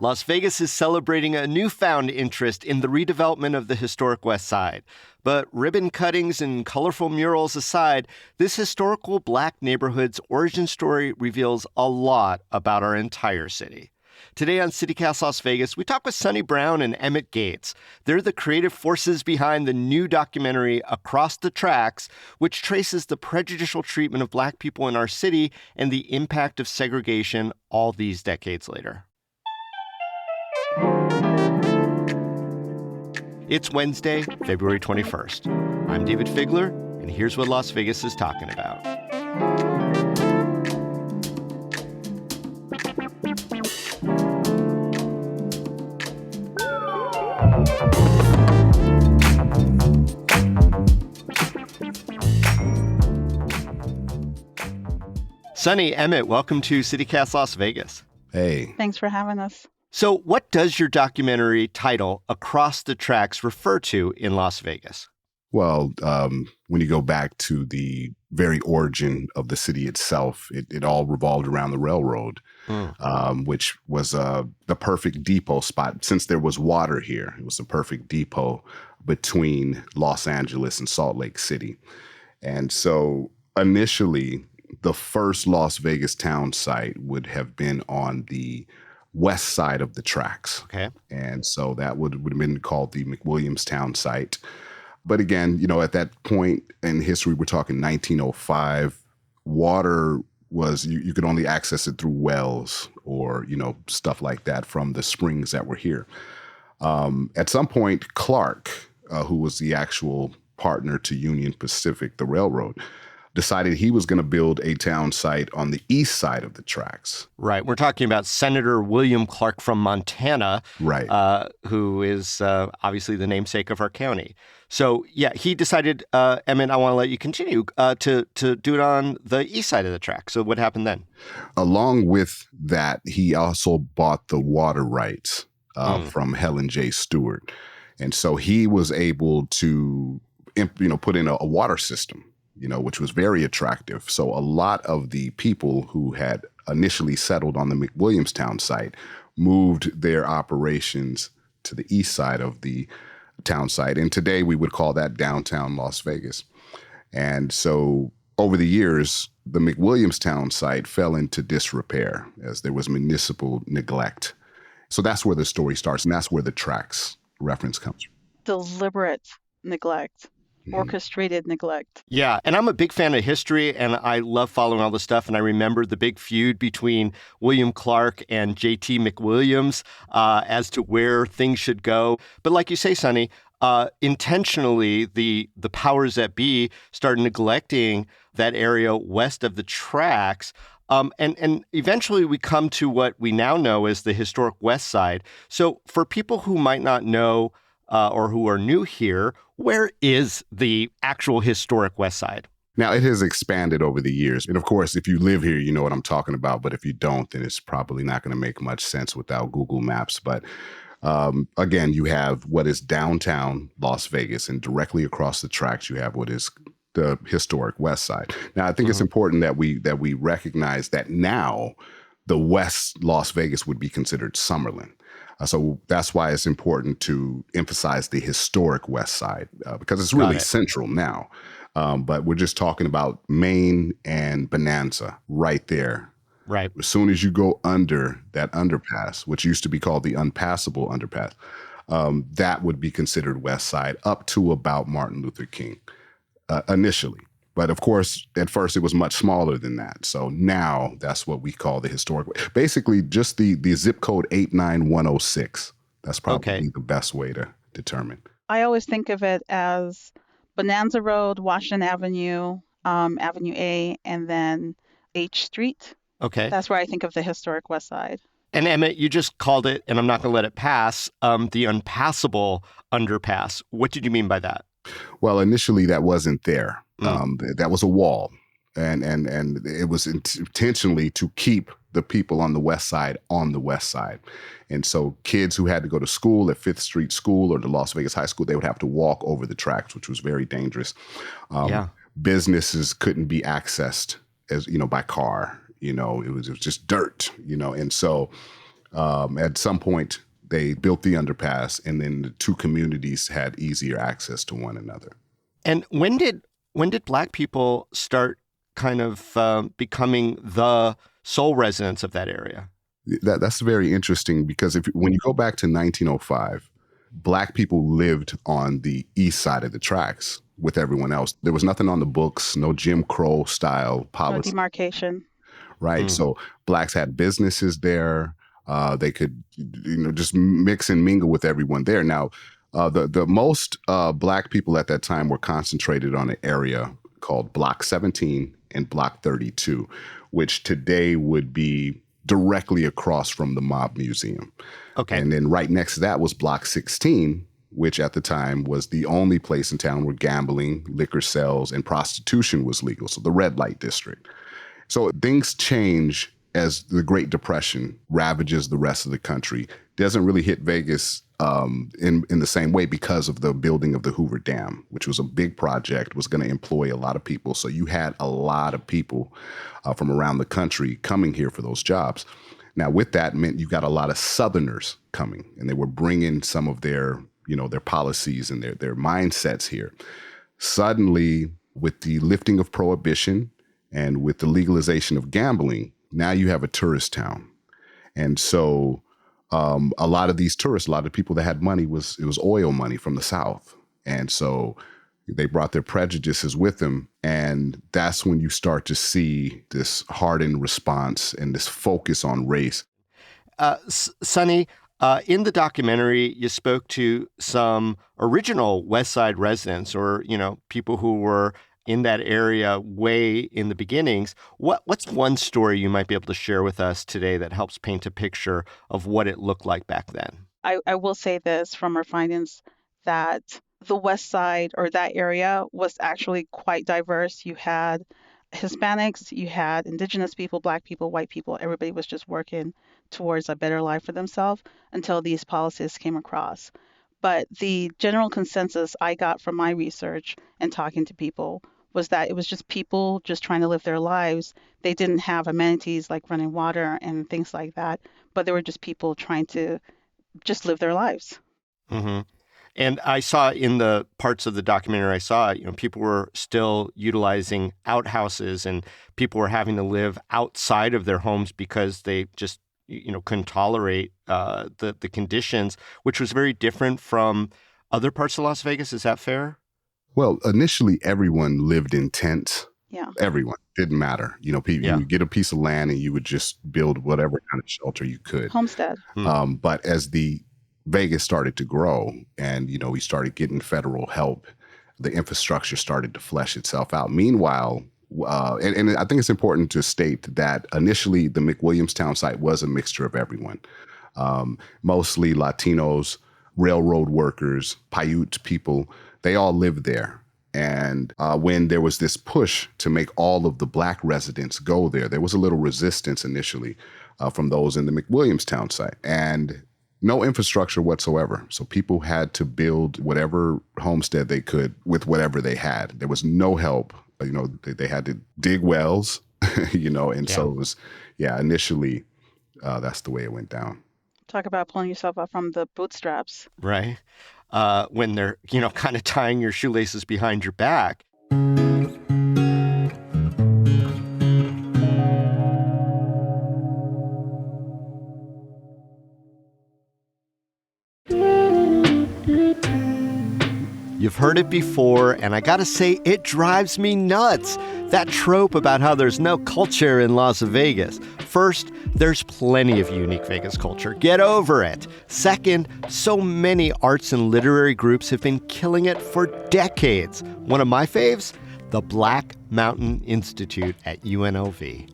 Las Vegas is celebrating a newfound interest in the redevelopment of the historic West Side. But ribbon cuttings and colorful murals aside, this historical black neighborhood's origin story reveals a lot about our entire city. Today on CityCast Las Vegas, we talk with Soni Brown and Emmett Gates. They're the creative forces behind the new documentary Across the Tracks, which traces the prejudicial treatment of black people in our city and the impact of segregation all these decades later. It's Wednesday, February 21st. I'm Dayvid Figler, and here's what Las Vegas is talking about. Soni, Emmett, welcome to CityCast Las Vegas. Hey. Thanks for having us. So what does your documentary title, Across the Tracks, refer to in Las Vegas? Well, when you go back to the very origin of the city itself, it all revolved around the railroad, which was the perfect depot spot. Since there was water here, it was the perfect depot between Los Angeles and Salt Lake City. And so initially, the first Las Vegas town site would have been on the west side of the tracks. Okay. And so that would have been called the McWilliamstown site. But again, you know, at that point in history, we're talking 1905, water was, you could only access it through wells or, you know, stuff like that from the springs that were here. At some point, Clark, who was the actual partner to Union Pacific, the railroad, decided he was going to build a town site on the east side of the tracks. Right. We're talking about Senator William Clark from Montana, right? Who is obviously the namesake of our county. So, yeah, he decided, Emmett, I want to let you continue, to do it on the east side of the track. So what happened then? Along with that, he also bought the water rights from Helen J. Stewart. And so he was able to, put in a water system, which was very attractive. So a lot of the people who had initially settled on the McWilliamstown site moved their operations to the east side of the town site. And today we would call that downtown Las Vegas. And so over the years, the McWilliamstown site fell into disrepair as there was municipal neglect. So that's where the story starts. And that's where the tracks reference comes from. Deliberate neglect. Orchestrated neglect. Yeah, and I'm a big fan of history, and I love following all this stuff. And I remember the big feud between William Clark and J.T. McWilliams as to where things should go. But like you say, Soni, intentionally, the powers that be started neglecting that area west of the tracks. And eventually we come to what we now know as the Historic Westside. So for people who might not know or who are new here, where is the actual historic Westside? Now, it has expanded over the years. And of course, if you live here, you know what I'm talking about. But if you don't, then it's probably not going to make much sense without Google Maps. But again, you have what is downtown Las Vegas, and directly across the tracks, you have what is the historic Westside. Now, I think it's important that we recognize that now the West Las Vegas would be considered Summerlin. So that's why it's important to emphasize the historic West Side because it's really central now. But we're just talking about Main and Bonanza right there. Right. As soon as you go under that underpass, which used to be called the Unpassable Underpass, that would be considered West Side up to about Martin Luther King initially. But of course, at first it was much smaller than that. So now that's what we call the historic. Basically, just the zip code 89106. That's probably the best way to determine. I always think of it as Bonanza Road, Washington Avenue, Avenue A, and then H Street. Okay. That's where I think of the historic West Side. And Emmett, you just called it, and I'm not going to let it pass, the Unpassable Underpass. What did you mean by that? Well, initially that wasn't there. That was a wall, and it was intentionally to keep the people on the west side on the west side. And so kids who had to go to school at Fifth Street School or the Las Vegas High School, they would have to walk over the tracks, which was very dangerous. Businesses couldn't be accessed by car. It was just dirt, and so at some point they built the underpass, and then the two communities had easier access to one another. And when did Black people start kind of becoming the sole residents of that area? That's very interesting, because when you go back to 1905, Black people lived on the east side of the tracks with everyone else. There was nothing on the books, no Jim Crow style policy. No demarcation. Right. So Blacks had businesses there. They could, just mix and mingle with everyone there. Now, the most Black people at that time were concentrated on an area called Block 17 and Block 32, which today would be directly across from the Mob Museum. Okay. And then right next to that was Block 16, which at the time was the only place in town where gambling, liquor sales, and prostitution was legal. So the red light district. So things change as the Great Depression ravages the rest of the country. Doesn't really hit Vegas in the same way because of the building of the Hoover Dam, which was a big project, was going to employ a lot of people. So you had a lot of people from around the country coming here for those jobs. Now, with that meant you got a lot of Southerners coming, and they were bringing some of their policies and their mindsets here. Suddenly, with the lifting of prohibition and with the legalization of gambling, now you have a tourist town. And so a lot of these tourists, a lot of people that had money, it was oil money from the South. And so they brought their prejudices with them. And that's when you start to see this hardened response and this focus on race. Soni, in the documentary, you spoke to some original West Side residents, or, people who were in that area way in the beginnings. What's one story you might be able to share with us today that helps paint a picture of what it looked like back then? I will say this from our findings, that the West Side, or that area, was actually quite diverse. You had Hispanics, you had Indigenous people, Black people, white people. Everybody was just working towards a better life for themselves until these policies came across. But the general consensus I got from my research and talking to people was that it was just people just trying to live their lives. They didn't have amenities like running water and things like that, but they were just people trying to just live their lives. Mm-hmm. And I saw in the parts of the documentary people were still utilizing outhouses, and people were having to live outside of their homes because they just, couldn't tolerate the conditions, which was very different from other parts of Las Vegas. Is that fair? Well, initially, everyone lived in tents. Yeah. Everyone. Didn't matter. People, you would get a piece of land and you would just build whatever kind of shelter you could. Homestead. But as the Vegas started to grow and, we started getting federal help, the infrastructure started to flesh itself out. Meanwhile, and I think it's important to state that initially the McWilliamstown site was a mixture of everyone, mostly Latinos, railroad workers, Paiute people. They all lived there. And when there was this push to make all of the Black residents go there was a little resistance initially from those in the McWilliamstown site. And no infrastructure whatsoever. So people had to build whatever homestead they could with whatever they had. There was no help. They had to dig wells, so it was, initially, that's the way it went down. Talk about pulling yourself up from the bootstraps. Right. When they're, kind of tying your shoelaces behind your back. You've heard it before, and I gotta say, it drives me nuts. That trope about how there's no culture in Las Vegas. First, there's plenty of unique Vegas culture. Get over it. Second, so many arts and literary groups have been killing it for decades. One of my faves, the Black Mountain Institute at UNLV.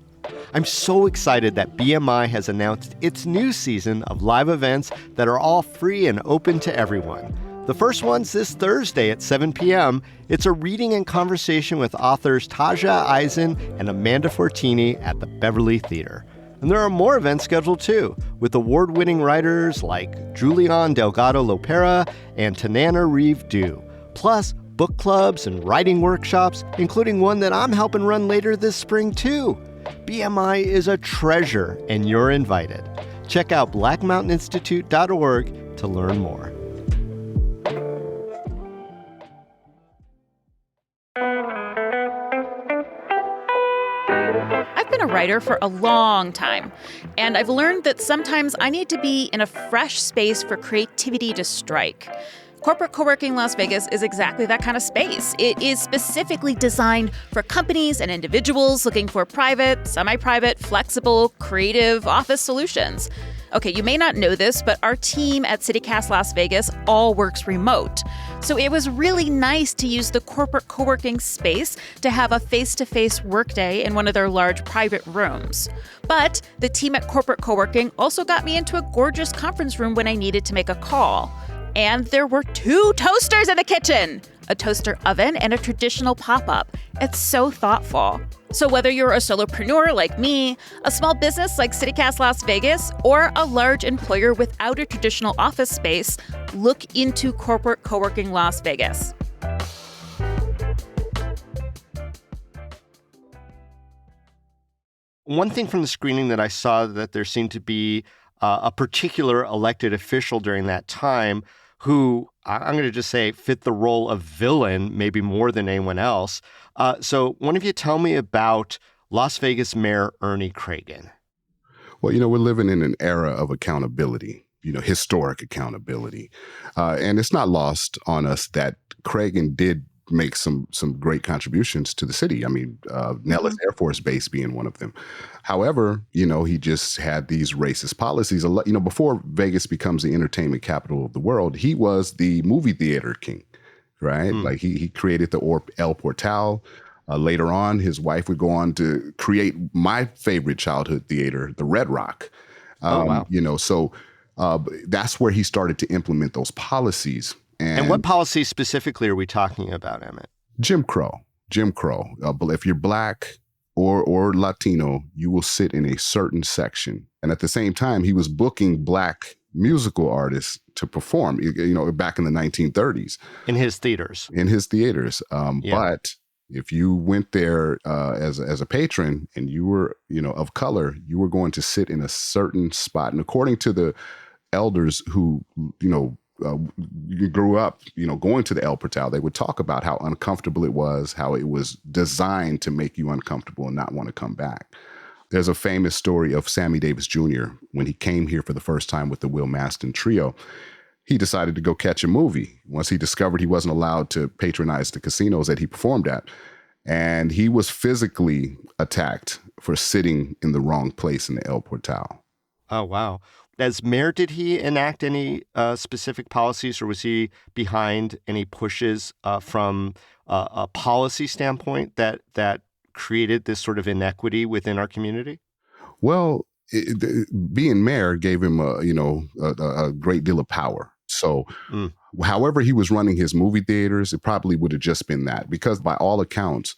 I'm so excited that BMI has announced its new season of live events that are all free and open to everyone. The first one's this Thursday at 7 p.m. It's a reading and conversation with authors Taja Eisen and Amanda Fortini at the Beverly Theater. And there are more events scheduled too, with award-winning writers like Julian Delgado Lopera and Tanana Reeve Dew. Plus, book clubs and writing workshops, including one that I'm helping run later this spring too. BMI is a treasure, and you're invited. Check out blackmountaininstitute.org to learn more. I've been a writer for a long time, and I've learned that sometimes I need to be in a fresh space for creativity to strike. Corporate Co-working Las Vegas is exactly that kind of space. It is specifically designed for companies and individuals looking for private, semi-private, flexible, creative office solutions. Okay, you may not know this, but our team at CityCast Las Vegas all works remote. So it was really nice to use the corporate co-working space to have a face-to-face workday in one of their large private rooms. But the team at Corporate Co-working also got me into a gorgeous conference room when I needed to make a call. And there were 2 toasters in the kitchen, a toaster oven and a traditional pop-up. It's so thoughtful. So whether you're a solopreneur like me, a small business like CityCast Las Vegas, or a large employer without a traditional office space, look into Corporate Co-working Las Vegas. One thing from the screening that I saw that there seemed to be a particular elected official during that time who, I'm going to just say, fit the role of villain maybe more than anyone else. So one of you tell me about Las Vegas Mayor Ernie Cragen. Well, we're living in an era of accountability, historic accountability. And it's not lost on us that Cragen did make some great contributions to the city. I mean, Nellis Air Force Base being one of them. However, he just had these racist policies. Before Vegas becomes the entertainment capital of the world, he was the movie theater king, right? Like he created the El Portal. Later on, his wife would go on to create my favorite childhood theater, the Red Rock. Wow. So that's where he started to implement those policies. And what policies specifically are we talking about, Emmett? Jim Crow. But if you're Black or Latino, you will sit in a certain section. And at the same time, he was booking Black musical artists to perform, back in the 1930s. In his theaters. But if you went there as a patron and you were, of color, you were going to sit in a certain spot. And according to the elders who, you grew up, going to the El Portal, they would talk about how uncomfortable it was, how it was designed to make you uncomfortable and not want to come back. There's a famous story of Sammy Davis Jr. when he came here for the first time with the Will Maston Trio. He decided to go catch a movie once he discovered he wasn't allowed to patronize the casinos that he performed at. And he was physically attacked for sitting in the wrong place in the El Portal. Oh, wow. As mayor, did he enact any specific policies, or was he behind any pushes from a policy standpoint that created this sort of inequity within our community? Well, being mayor gave him a great deal of power. So however he was running his movie theaters, it probably would have just been that, because by all accounts,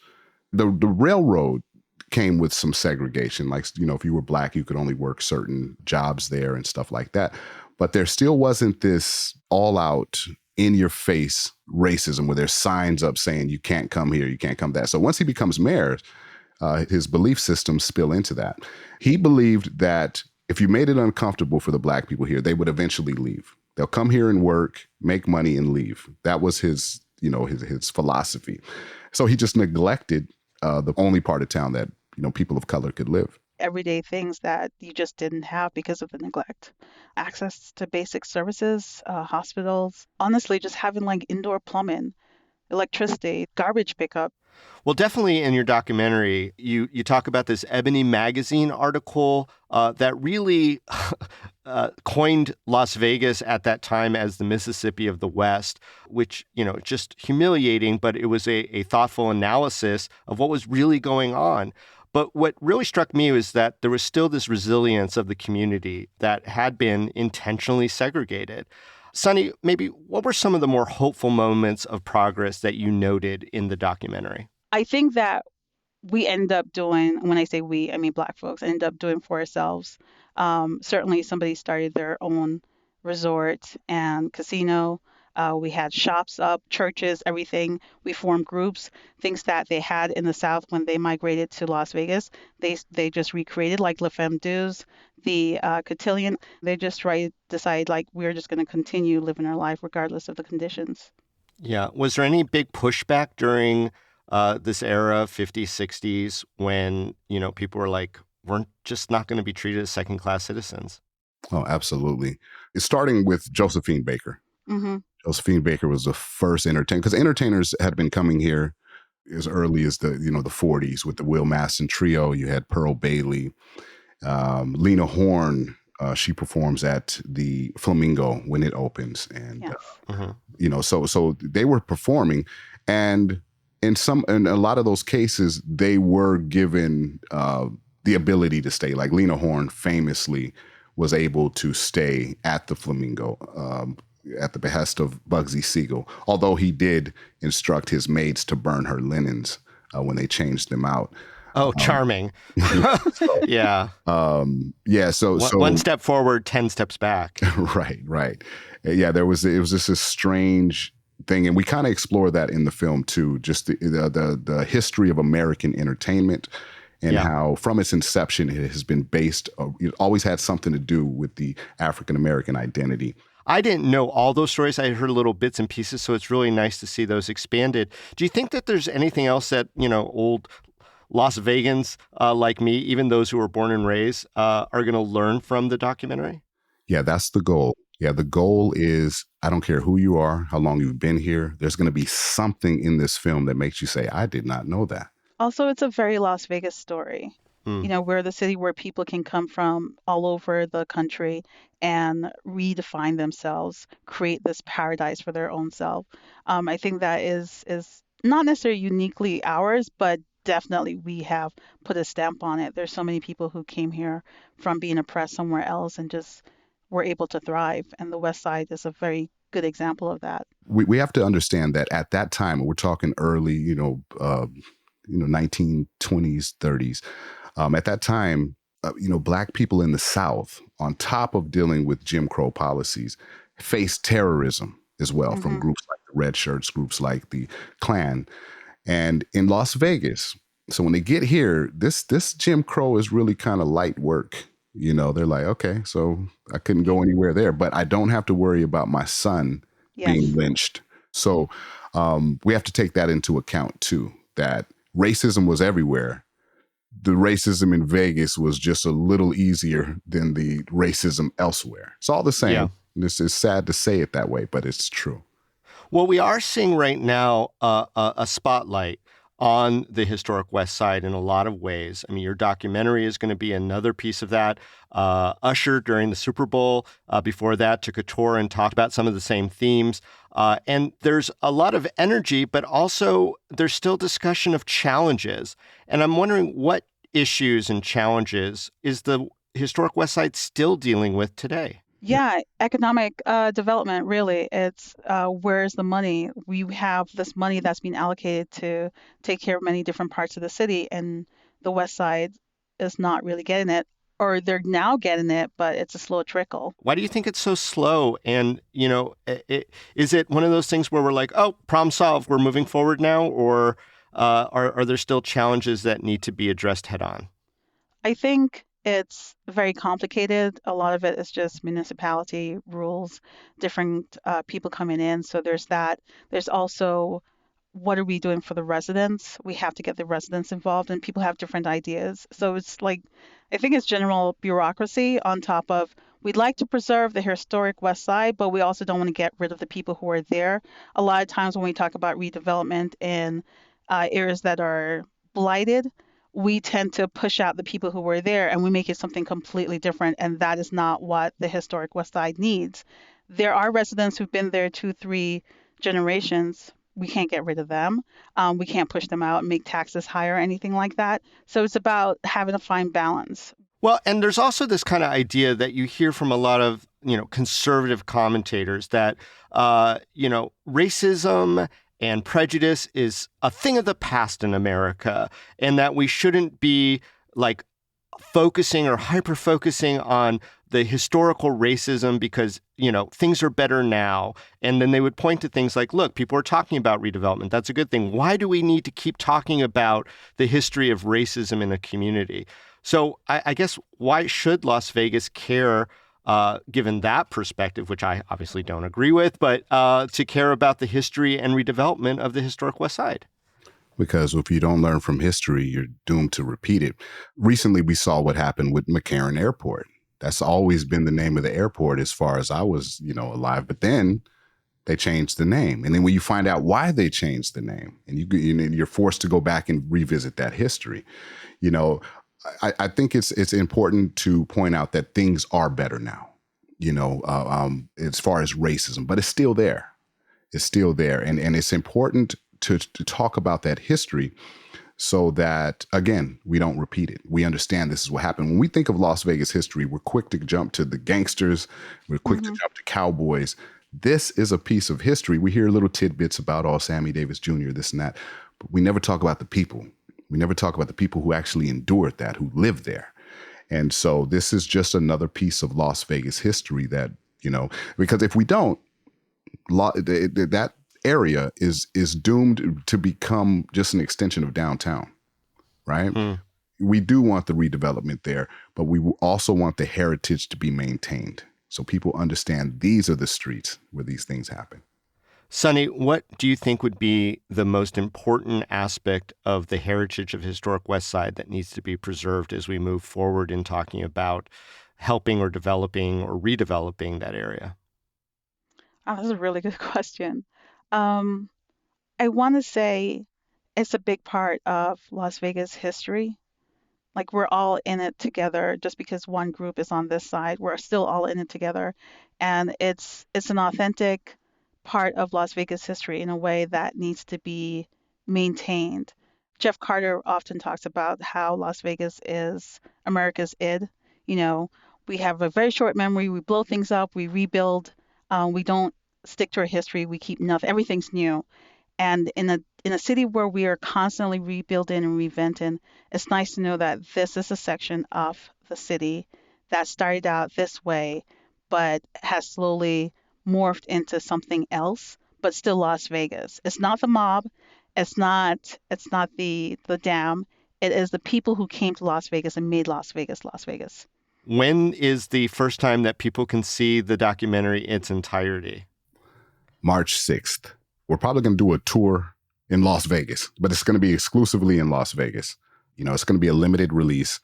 the railroad came with some segregation. Like, if you were Black, you could only work certain jobs there and stuff like that. But there still wasn't this all out in your face racism where there's signs up saying you can't come here, you can't come that. So once he becomes mayor, his belief systems spill into that. He believed that if you made it uncomfortable for the Black people here, they would eventually leave. They'll come here and work, make money, and leave. That was his philosophy. So he just neglected the only part of town that, people of color could live. Everyday things that you just didn't have because of the neglect. Access to basic services, hospitals, honestly, just having like indoor plumbing, electricity, garbage pickup. Well, definitely in your documentary, you talk about this Ebony magazine article that really coined Las Vegas at that time as the Mississippi of the West, which, just humiliating, but it was a thoughtful analysis of what was really going on. But what really struck me was that there was still this resilience of the community that had been intentionally segregated. Soni, maybe what were some of the more hopeful moments of progress that you noted in the documentary? I think that we end up doing, when I say we, I mean Black folks, end up doing for ourselves. Certainly somebody started their own resort and casino. We had shops up, churches, everything. We formed groups, things that they had in the South when they migrated to Las Vegas. They just recreated, like La Femme Dues, the cotillion. They just decide like we're just going to continue living our life regardless of the conditions. Yeah. Was there any big pushback during this era, 50s, 60s, when, people were like, we're just not going to be treated as second-class citizens? Oh, absolutely. It's starting with Josephine Baker. Mm-hmm. Josephine Baker was the first entertainer, because entertainers had been coming here as early as the 40s with the Will Masson Trio. You had Pearl Bailey, Lena Horne. She performs at the Flamingo when it opens, and Yes. so they were performing, and in a lot of those cases, they were given the ability to stay. Like Lena Horne famously was able to stay at the Flamingo at the behest of Bugsy Siegel, although he did instruct his maids to burn her linens when they changed them out. Oh, charming. Yeah. So one step forward, 10 steps back. Right. Yeah, it was just a strange thing, and we kind of explore that in the film too. Just the history of American entertainment, and how from its inception it has been based. It always had something to do with the African American identity. I didn't know all those stories. I had heard little bits and pieces, so it's really nice to see those expanded. Do you think that there's anything else that, old Las Vegans like me, even those who were born and raised, are going to learn from the documentary? Yeah, that's the goal. Yeah, the goal is, I don't care who you are, how long you've been here, there's going to be something in this film that makes you say, I did not know that. Also, it's a very Las Vegas story. We're the city where people can come from all over the country and redefine themselves, create this paradise for their own self. I think that is not necessarily uniquely ours, but definitely we have put a stamp on it. There's so many people who came here from being oppressed somewhere else and just were able to thrive. And the West Side is a very good example of that. We have to understand that at that time, we're talking early, 1920s, 30s. At that time, Black people in the South, on top of dealing with Jim Crow policies, faced terrorism as well from groups like the Red Shirts, groups like the Klan. And in Las Vegas, so when they get here, this Jim Crow is really kind of light work. They're like, okay, so I couldn't go anywhere there, but I don't have to worry about my son being lynched. So we have to take that into account too, that racism was everywhere. The racism in Vegas was just a little easier than the racism elsewhere. It's all the same. Yeah. This is sad to say it that way, but it's true. Well, we are seeing right now a spotlight on the historic West Side in a lot of ways. I mean, your documentary is going to be another piece of that. Usher, during the Super Bowl, before that, took a tour and talked about some of the same themes. And there's a lot of energy, but also there's still discussion of challenges. And I'm wondering, what issues and challenges is the historic West Side still dealing with today? Yeah, economic development, really. It's where's the money? We have this money that's been allocated to take care of many different parts of the city, and the West Side is not really getting it, or they're now getting it, but it's a slow trickle. Why do you think it's so slow? And, is it one of those things where we're like, oh, problem solved, we're moving forward now? Or are there still challenges that need to be addressed head on? I think it's very complicated. A lot of it is just municipality rules, different people coming in. So there's that. There's also, what are we doing for the residents? We have to get the residents involved, and people have different ideas. So it's like, I think it's general bureaucracy on top of, we'd like to preserve the historic West Side, but we also don't want to get rid of the people who are there. A lot of times when we talk about redevelopment in areas that are blighted, we tend to push out the people who were there and we make it something completely different. And that is not what the historic West Side needs. There are residents who've been there 2-3 generations. We can't get rid of them. We can't push them out and make taxes higher or anything like that. So it's about having a fine balance. Well, and there's also this kind of idea that you hear from a lot of, conservative commentators that, racism and prejudice is a thing of the past in America, and that we shouldn't be like focusing or hyper-focusing on the historical racism because, things are better now. And then they would point to things like, look, people are talking about redevelopment. That's a good thing. Why do we need to keep talking about the history of racism in a community? So I guess why should Las Vegas care, given that perspective, which I obviously don't agree with, but to care about the history and redevelopment of the historic Westside? Because if you don't learn from history, you're doomed to repeat it. Recently, we saw what happened with McCarran Airport. That's always been the name of the airport as far as I was, alive. But then they changed the name. And then when you find out why they changed the name, and you're forced to go back and revisit that history, I think it's important to point out that things are better now, as far as racism, but it's still there. It's still there. And it's important to talk about that history so that, again, we don't repeat it. We understand this is what happened. When we think of Las Vegas history, we're quick to jump to the gangsters. We're quick to jump to cowboys. This is a piece of history. We hear little tidbits about, Sammy Davis Jr., this and that, but we never talk about the people. We never talk about the people who actually endured that, who lived there. And so this is just another piece of Las Vegas history that, because if we don't, that area is doomed to become just an extension of downtown, right? We do want the redevelopment there, but we also want the heritage to be maintained so people understand these are the streets where these things happen. Soni, what do you think would be the most important aspect of the heritage of Historic Westside that needs to be preserved as we move forward in talking about helping or developing or redeveloping that area? Oh, that's a really good question. I want to say it's a big part of Las Vegas history. Like we're all in it together. Just because one group is on this side, we're still all in it together, and it's an authentic part of Las Vegas history in a way that needs to be maintained. Jeff Carter often talks about how Las Vegas is America's id. We have a very short memory. We blow things up. We rebuild. We don't stick to our history. We keep nothing. Everything's new. And in a city where we are constantly rebuilding and reinventing, it's nice to know that this is a section of the city that started out this way, but has slowly morphed into something else, but still Las Vegas. It's not the mob. It's not the dam. It is the people who came to Las Vegas and made Las Vegas, Las Vegas. When is the first time that people can see the documentary in its entirety? March 6th. We're probably going to do a tour in Las Vegas, but it's going to be exclusively in Las Vegas. It's going to be a limited release.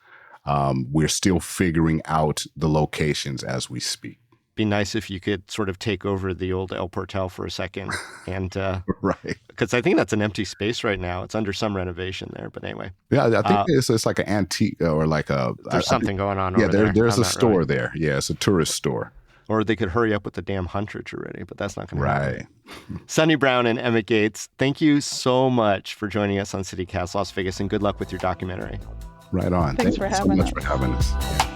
We're still figuring out the locations as we speak. Be nice if you could sort of take over the old El Portal for a second. And right. Because I think that's an empty space right now. It's under some renovation there. But anyway. Yeah, I think it's like an antique or like a... There's something going on over there. Yeah, there's a store there. Yeah, it's a tourist store. Or they could hurry up with the damn Huntridge already, but that's not going to happen. Right. Soni Brown and Emmett Gates, thank you so much for joining us on CityCast Las Vegas, and good luck with your documentary. Right on. Thanks for having us. So much for having us. Yeah.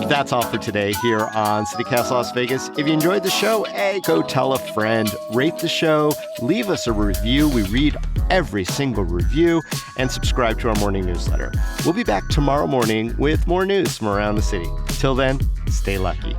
That's all for today here on CityCast Las Vegas. If you enjoyed the show, go tell a friend, rate the show, leave us a review. We read every single review, and subscribe to our morning newsletter. We'll be back tomorrow morning with more news from around the city. Till then, stay lucky.